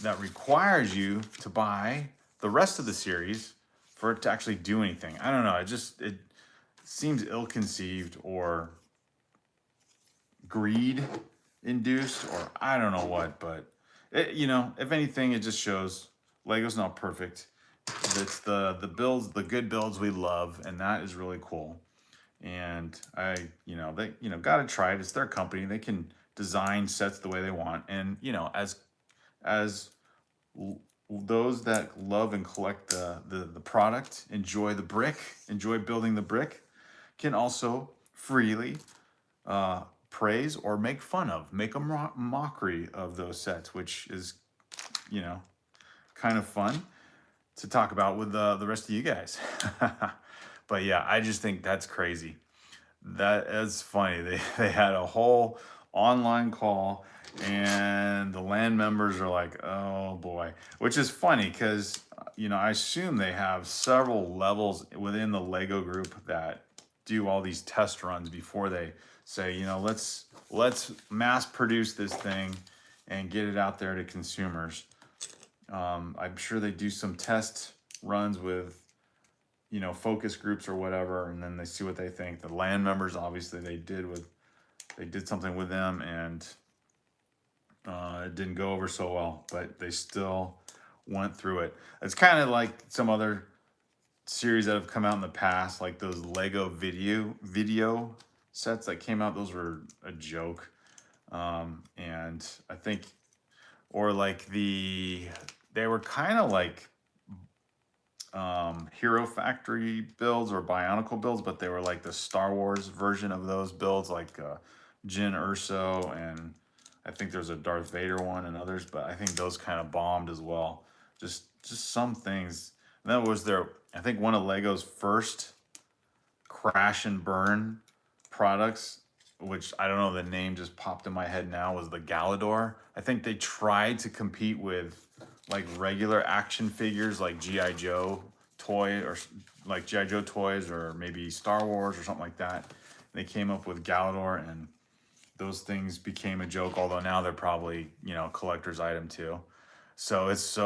that requires you to buy the rest of the series for it to actually do anything. I don't know. It seems ill-conceived or greed induced, or I don't know what, but if anything, it just shows Lego's not perfect. It's the builds, the good builds we love, and that is really cool. And they got to try it. It's their company. They can design sets the way they want. And as those that love and collect the product, enjoy the brick, enjoy building the brick, can also freely praise or make fun of, make a mockery of those sets, which is, kind of fun to talk about with the rest of you guys. But yeah, I just think that's crazy. That is funny. They had a whole online call, and the land members are like, oh boy, which is funny because, I assume they have several levels within the Lego group that do all these test runs before they say, let's mass produce this thing and get it out there to consumers. I'm sure they do some test runs with, focus groups or whatever, and then they see what they think. The land members, obviously, they did something with them, and it didn't go over so well, but they still went through it. It's kind of like some other series that have come out in the past, like those Lego video sets that came out. Those were a joke, and I think, or like they were kind of like Hero Factory builds or Bionicle builds, but they were like the Star Wars version of those builds, like Jyn Erso, and I think there's a Darth Vader one and others, but I think those kind of bombed as well. Just some things. And that was I think one of Lego's first crash and burn products, which I don't know, the name just popped in my head now, was the Galador. I think they tried to compete with like regular action figures like G.I. Joe toy, or like G.I. Joe toys, or maybe Star Wars or something like that. They came up with Galador, and those things became a joke, although now they're probably, collector's item too. So it's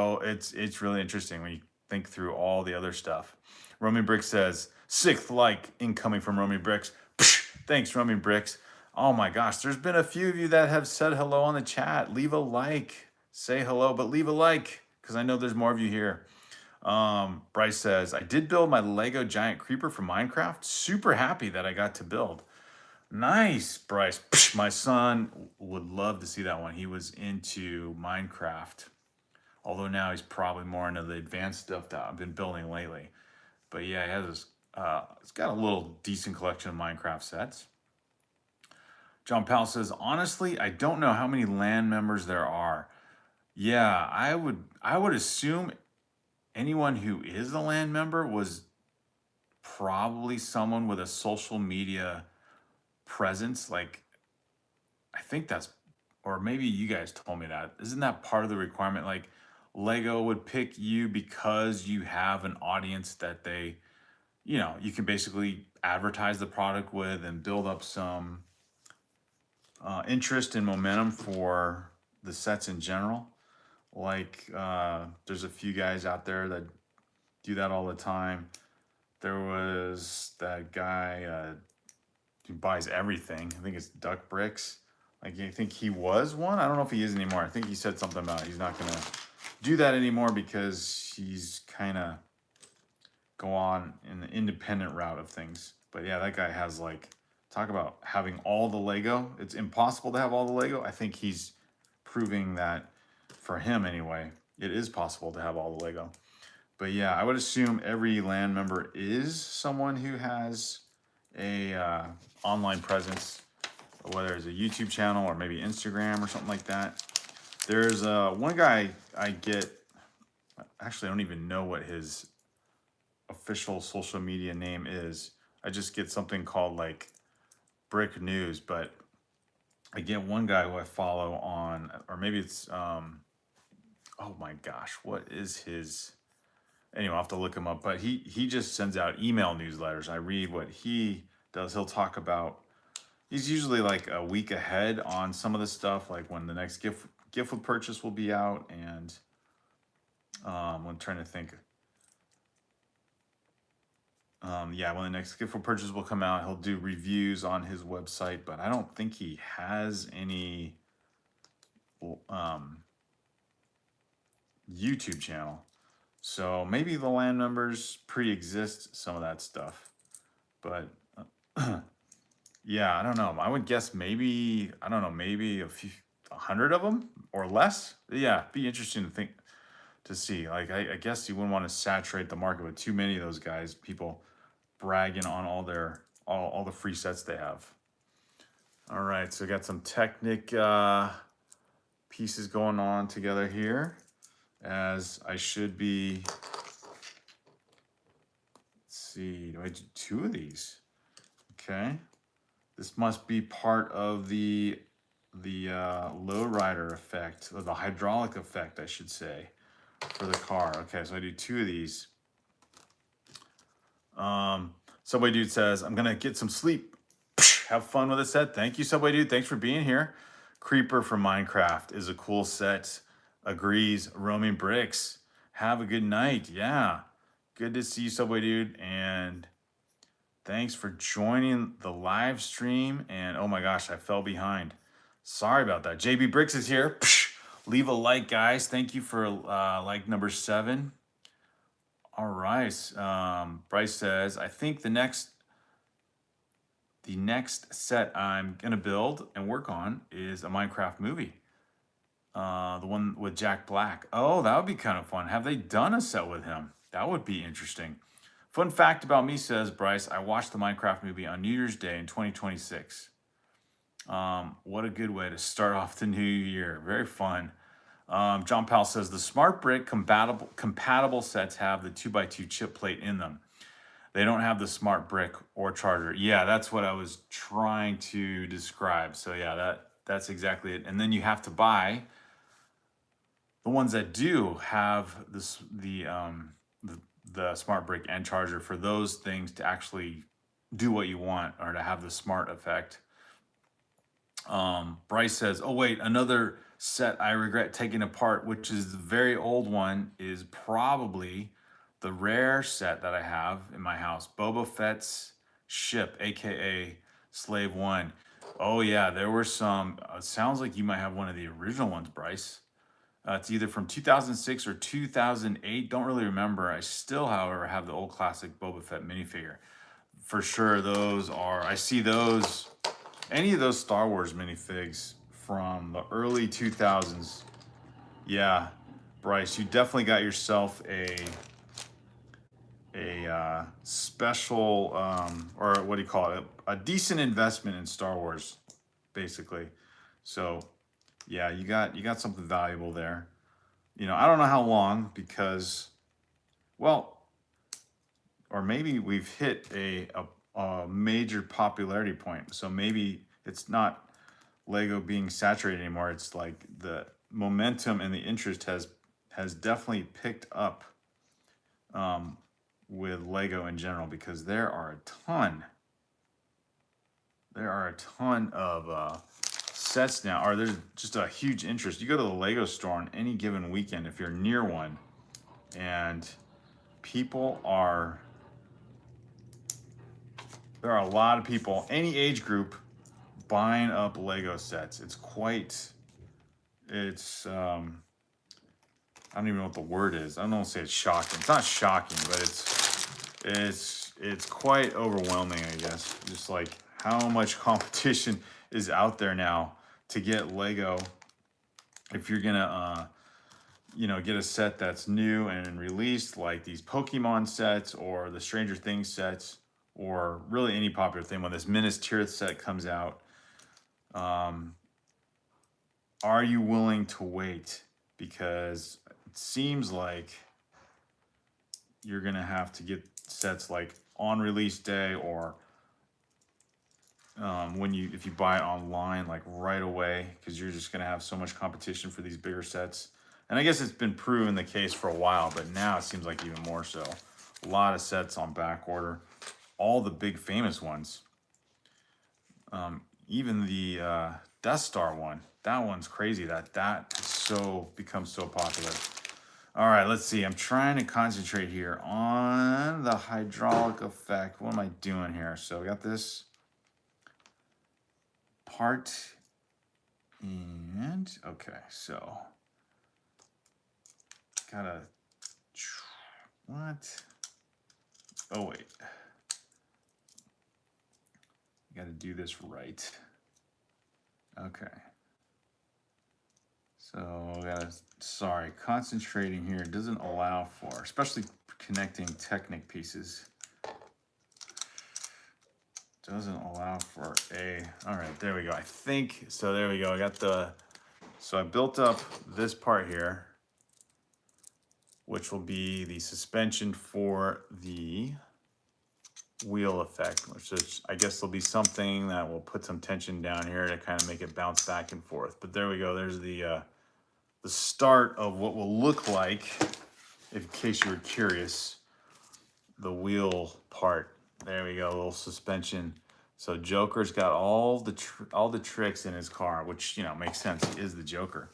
really interesting when you think through all the other stuff. Romy Bricks says, sixth like incoming from Romy Bricks. Psh, thanks, Romy Bricks. Oh my gosh, there's been a few of you that have said hello on the chat. Leave a like. Say hello, but leave a like, because I know there's more of you here. Bryce says, I did build my Lego giant creeper for Minecraft. Super happy that I got to build. Nice, Bryce. Psh, my son would love to see that one. He was into Minecraft, although now he's probably more into the advanced stuff that I've been building lately. But yeah, he has this, it's got a little decent collection of Minecraft sets. John Powell says, honestly, I don't know how many land members there are. Yeah, I would assume anyone who is a land member was probably someone with a social media presence. Like, I think that's or maybe you guys told me that. Isn't that part of the requirement? Like Lego would pick you because you have an audience that they, you can basically advertise the product with and build up some interest and momentum for the sets in general. Like there's a few guys out there that do that all the time. There was that guy who buys everything. I think it's Duck Bricks. Like I think he was one. I don't know if he is anymore. I think he said something about he's not gonna do that anymore because he's kind of go on in the independent route of things. But yeah, that guy has like, talk about having all the Lego. It's impossible to have all the Lego. I think he's proving that for him anyway, it is possible to have all the Lego. But yeah, I would assume every LAN member is someone who has a online presence, whether it's a YouTube channel or maybe Instagram or something like that. There's one guy I get, actually I don't even know what his official social media name is. I just get something called like Brick News, but I get one guy who I follow on, or maybe it's oh my gosh, what is his, anyway, I'll have to look him up, but he just sends out email newsletters. I read what he does. He'll talk about, he's usually like a week ahead on some of the stuff, like when the next gift with purchase will be out, and I'm trying to think. Yeah, when the next gift with purchase will come out, he'll do reviews on his website, but I don't think he has any YouTube channel. So maybe the LAN members pre-exist some of that stuff, but yeah, I don't know. I would guess maybe, I don't know, maybe a few, 100 of them or less. Yeah, be interesting to see. Like, I guess you wouldn't want to saturate the market with too many of those guys, people bragging on all the free sets they have. All right, so we got some Technic pieces going on together here, as I should be. Let's see, do I do 2 of these? Okay, this must be part of the lowrider effect, or the hydraulic effect, I should say, for the car. Okay, so I do 2 of these. Subway Dude says, I'm gonna get some sleep. Have fun with the set. Thank you, Subway Dude. Thanks for being here. Creeper from Minecraft is a cool set. Agrees. Roaming Bricks. Have a good night. Yeah. Good to see you, Subway Dude. And thanks for joining the live stream. And oh my gosh, I fell behind. Sorry about that. JB Bricks is here. Leave a like, guys. Thank you for like number 7. All right. Bryce says, I think the next set I'm gonna build and work on is a Minecraft movie. The one with Jack Black. Oh, that would be kind of fun. Have they done a set with him? That would be interesting. Fun fact about me, says Bryce, I watched the Minecraft movie on New Year's Day in 2026. What a good way to start off the new year. Very fun. John Powell says the Smart Brick compatible sets have the 2x2 chip plate in them. They don't have the Smart Brick or charger. Yeah, that's what I was trying to describe. So yeah, that's exactly it. And then you have to buy the ones that do have the Smart Brick and charger for those things to actually do what you want, or to have the smart effect. Bryce says, oh wait, another set I regret taking apart, which is the very old one, is probably the rare set that I have in my house, Boba Fett's ship, aka Slave One. Oh yeah, there were some. Sounds like you might have one of the original ones, Bryce. It's either from 2006 or 2008. Don't really remember. I still, however, have the old classic Boba Fett minifigure. For sure, those are. I see those. Any of those Star Wars minifigs from the early 2000s. Yeah, Bryce, you definitely got yourself a special, or what do you call it? A decent investment in Star Wars, basically. So, yeah, you got something valuable there. I don't know how long, because, well, or maybe we've hit a major popularity point. So maybe it's not Lego being saturated anymore. It's like the momentum and the interest has definitely picked up um, with Lego in general, because there are a ton. There are a ton of sets now, or there's just a huge interest. You go to the Lego store on any given weekend if you're near one, and people are, there are a lot of people, any age group, buying up Lego sets. It's quite, it's, I don't even know what the word is. I don't want to say it's shocking. It's not shocking, but it's quite overwhelming, I guess. Just like how much competition is out there now to get Lego. If you're gonna, you know, get a set that's new and released, like these Pokemon sets or the Stranger Things sets, or really any popular thing, when this Minas Tirith set comes out, are you willing to wait? Because it seems like you're gonna have to get sets like on release day, or if you buy it online, like right away, because you're just gonna have so much competition for these bigger sets. And I guess it's been proven the case for a while, but now it seems like even more so. A lot of sets on back order, all the big famous ones. Even the Death Star one, that one's crazy. That so becomes so popular. All right, let's see. I'm trying to concentrate here on the hydraulic effect. What am I doing here? So we got this part, and okay, so gotta, what? Oh wait, gotta do this right. Okay. So sorry, concentrating here doesn't allow for, especially connecting Technic pieces, doesn't allow for all right, there we go. I think, so there we go. I got so I built up this part here, which will be the suspension for the wheel effect, which is, I guess there'll be something that will put some tension down here to kind of make it bounce back and forth. But there we go. There's the start of what will look like, in case you were curious, the wheel part. There we go, a little suspension. So Joker's got all the tricks in his car, which, you know, makes sense. He is the Joker.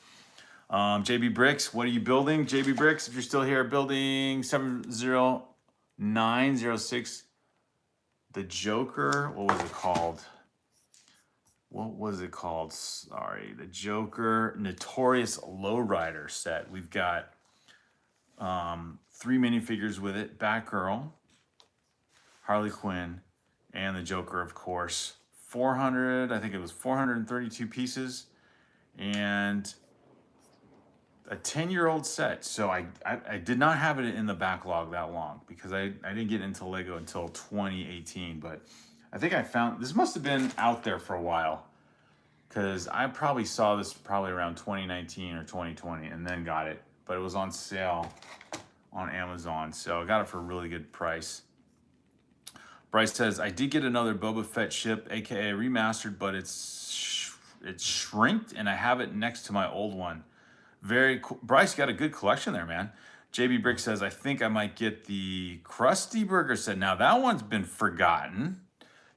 JB Bricks, what are you building? JB Bricks, if you're still here, building 70906. The Joker, what was it called? What was it called? Sorry, the Joker Notorious Lowrider set. We've got 3 minifigures with it: Batgirl, Harley Quinn, and the Joker, of course. 400, I think it was 432 pieces, and a 10-year-old set. So I did not have it in the backlog that long, because I didn't get into Lego until 2018, but I think I found, this must have been out there for a while, because I probably saw this probably around 2019 or 2020 and then got it, but it was on sale on Amazon, so I got it for a really good price. Bryce says, I did get another Boba Fett ship, aka remastered, but it's shrinked and I have it next to my old one. Very cool. Bryce, got a good collection there, man. JB Brick says, I think I might get the Krusty Burger set. Now that one's been forgotten.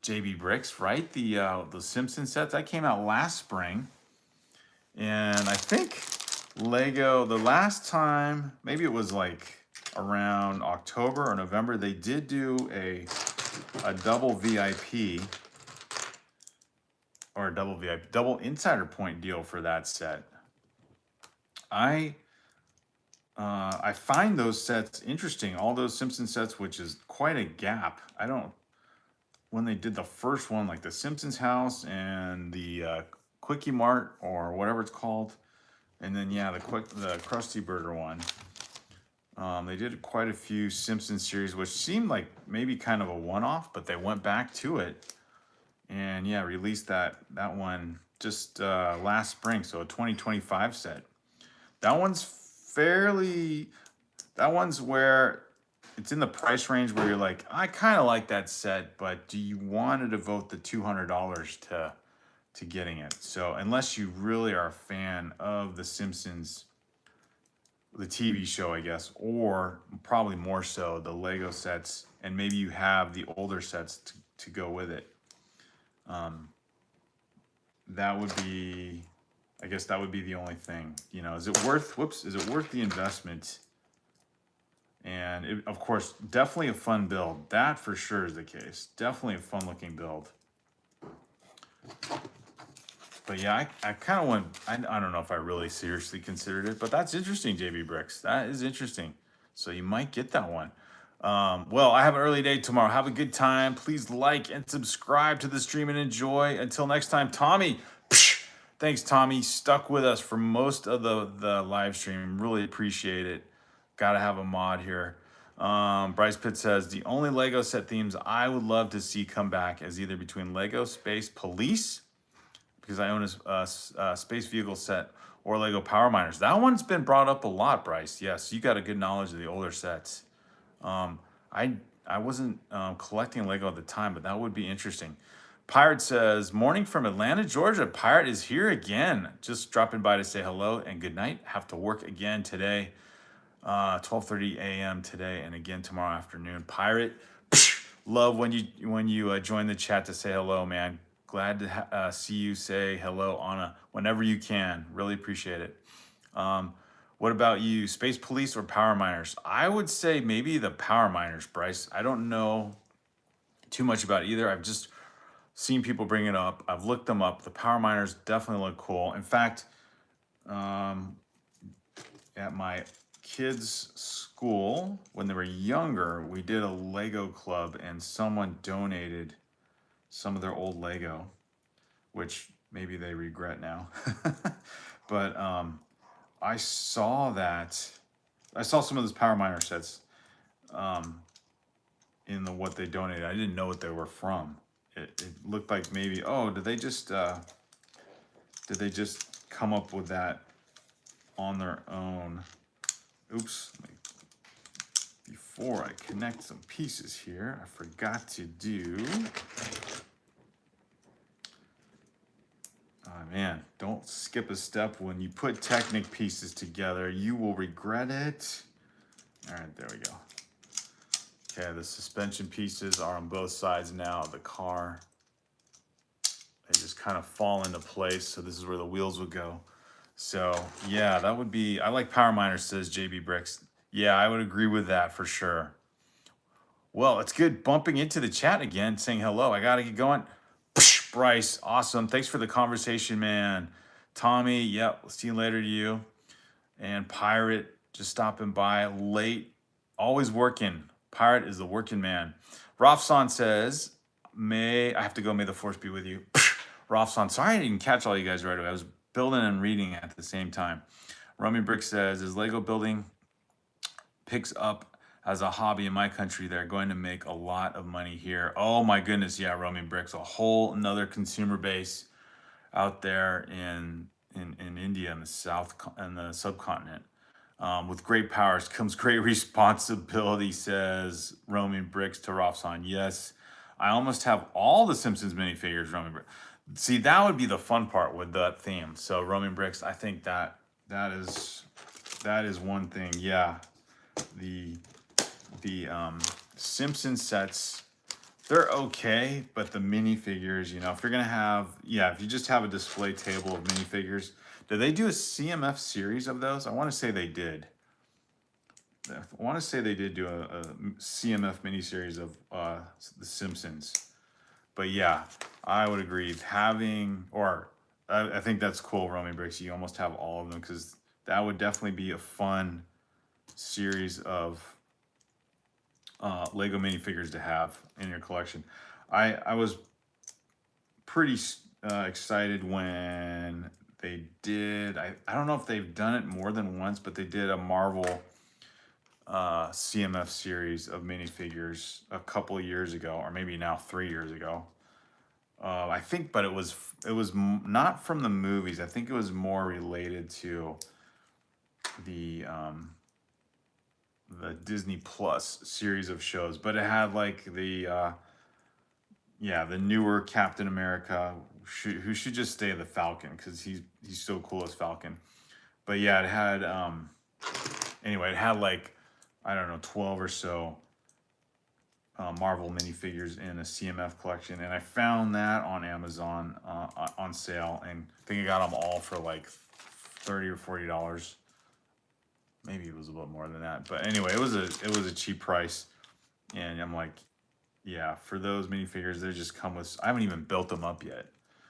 JB Bricks, right? The Simpson set that came out last spring, and I think Lego, the last time, maybe it was like around October or November, they did do a double VIP, or a double insider point deal for that set. I find those sets interesting, all those Simpson sets, which is quite a gap. When they did the first one, like the Simpsons house and the Quickie Mart or whatever it's called, and then yeah, the Krusty Burger one. They did quite a few Simpsons series, which seemed like maybe kind of a one-off, but they went back to it and yeah, released that one just last spring. So a 2025 set. That one's where it's in the price range where you're like, I kind of like that set, but do you want to devote the $200 to getting it. So unless you really are a fan of The Simpsons, the TV show, I guess, or probably more so the Lego sets, and maybe you have the older sets to go with it. That would be, I guess that would be the only thing. You know, is it worth, is it worth the investment? And it, of course, definitely a fun build. That for sure is the case. Definitely a fun looking build. But yeah, I kind of want, I don't know if I really seriously considered it, but that's interesting, JB Bricks. That is interesting. So you might get that one. Well, I have an early day tomorrow. Have a good time. Please like and subscribe to the stream and enjoy. Until next time, Tommy. Thanks, Tommy. Stuck with us for most of the live stream. Really appreciate it. Got to have a mod here. Bryce Pitt says, the only Lego set themes I would love to see come back is either between Lego Space Police, because I own a space vehicle set, or Lego Power Miners. That one's been brought up a lot, Bryce. Yes, you got a good knowledge of the older sets. I wasn't collecting Lego at the time, but that would be interesting. Pirate says, morning from Atlanta, Georgia. Pirate is here again. Just dropping by to say hello and good night. Have to work again today. 12:30 a.m. today and again tomorrow afternoon. Pirate, love when you join the chat to say hello, man. Glad to see you say hello on whenever you can. Really appreciate it. What about you, Space Police or Power Miners? I would say maybe the Power Miners, Bryce. I don't know too much about either. I've just seen people bring it up. I've looked them up. The Power Miners definitely look cool. In fact, at my kids' school, when they were younger, we did a Lego club and someone donated some of their old Lego, which maybe they regret now. But I saw some of those Power Miner sets in what they donated. I didn't know what they were from. It looked like maybe, oh, did they just come up with that on their own? Oops. Before I connect some pieces here, I forgot to do. Oh man, don't skip a step. When you put Technic pieces together, you will regret it. All right, there we go. Okay, the suspension pieces are on both sides now of the car. They just kind of fall into place, so this is where the wheels would go. So yeah, that would be, I like Power Miner, says JB Bricks. Yeah, I would agree with that for sure. Well, it's good bumping into the chat again, saying hello. I gotta get going. Bryce, awesome. Thanks for the conversation, man. Tommy, yep, we'll see you later to you. And Pirate, just stopping by late, always working. Pirate is the working man. Rafsan says, I have to go, may the force be with you. Rafsan, sorry I didn't catch all you guys right away. I was building and reading at the same time. Rummy Brick says, as Lego building picks up as a hobby in my country, they're going to make a lot of money here. Oh my goodness, yeah, Roaming Bricks, a whole another consumer base out there in India, in the south and the subcontinent. With great powers comes great responsibility, says Roaming Bricks to Rafsan. Yes, I almost have all the Simpsons minifigures, Roaming Bricks. See, that would be the fun part with that theme. So Roaming Bricks, I think that is one thing. Yeah, the Simpson sets, they're okay, but the minifigures, you know, if you're gonna have, if you just have a display table of minifigures, did they do a CMF series of those? I want to say they did. I want to say they did do a CMF miniseries of the Simpsons. But yeah, I would agree. I think that's cool, Roaming Bricks. You almost have all of them, because that would definitely be a fun series of Lego minifigures to have in your collection. I was pretty excited when they did, I don't know if they've done it more than once, but they did a Marvel CMF series of minifigures a couple of years ago, or maybe now 3 years ago. I think, but it was not from the movies. I think it was more related to the Disney Plus series of shows, but it had like the newer Captain America who should just stay the Falcon because he's so cool as Falcon. But yeah, it had anyway, it had like, I don't know, 12 or so Marvel minifigures in a CMF collection, and I found that on Amazon on sale, and I think I got them all for like $30 or $40. Maybe it was a little more than that, but anyway, it was a cheap price, and I'm like, yeah, for those minifigures, they just come with. I haven't even built them up yet;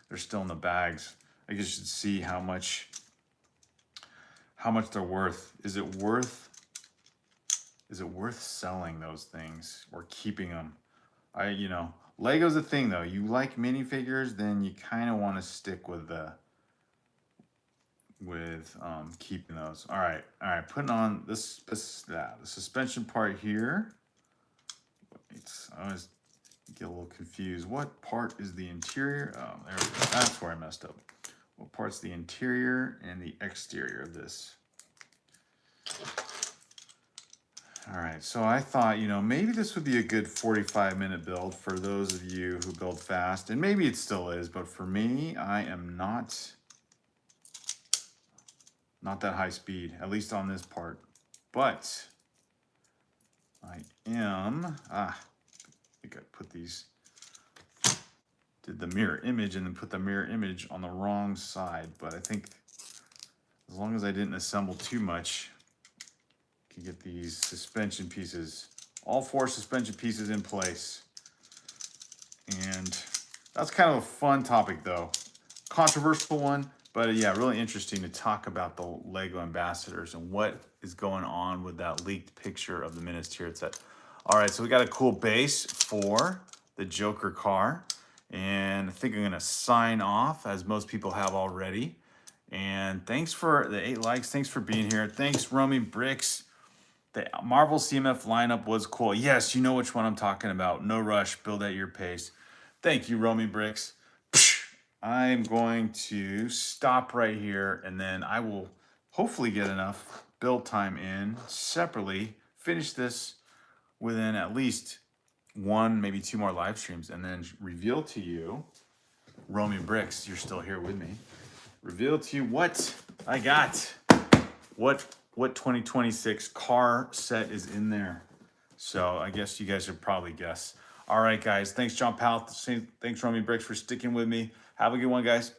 they're still in the bags. I guess you should see how much they're worth. Is it worth selling those things or keeping them? Lego's a thing though. You like minifigures, then you kind of want to stick with keeping those. All right, putting on the suspension part here. I always get a little confused. What part is the interior? Oh, there we go. That's where I messed up. What part's the interior and the exterior of this? All right, so I thought, maybe this would be a good 45-minute build for those of you who build fast, and maybe it still is, but for me, I am not that high speed, at least on this part. But I am, I think I put these, did the mirror image and then put the mirror image on the wrong side, but I think as long as I didn't assemble too much, I can get these suspension pieces, all 4 suspension pieces in place. And that's kind of a fun topic though. Controversial one, but yeah, really interesting to talk about the Lego ambassadors and what is going on with that leaked picture of the Minas Tirith set. All right, so we got a cool base for the Joker car. And I think I'm gonna sign off, as most people have already. And thanks for the 8 likes. Thanks for being here. Thanks, Romy Bricks. The Marvel CMF lineup was cool. Yes, you know which one I'm talking about. No rush, build at your pace. Thank you, Romy Bricks. I'm going to stop right here, and then I will hopefully get enough build time in separately, finish this within at least 1, maybe 2 more live streams, and then reveal to you, Romy Bricks, you're still here with me, reveal to you what I got, what 2026 car set is in there. So I guess you guys should probably guess. All right, guys. Thanks, John Powell. Thanks, Romy Bricks, for sticking with me. Have a good one, guys.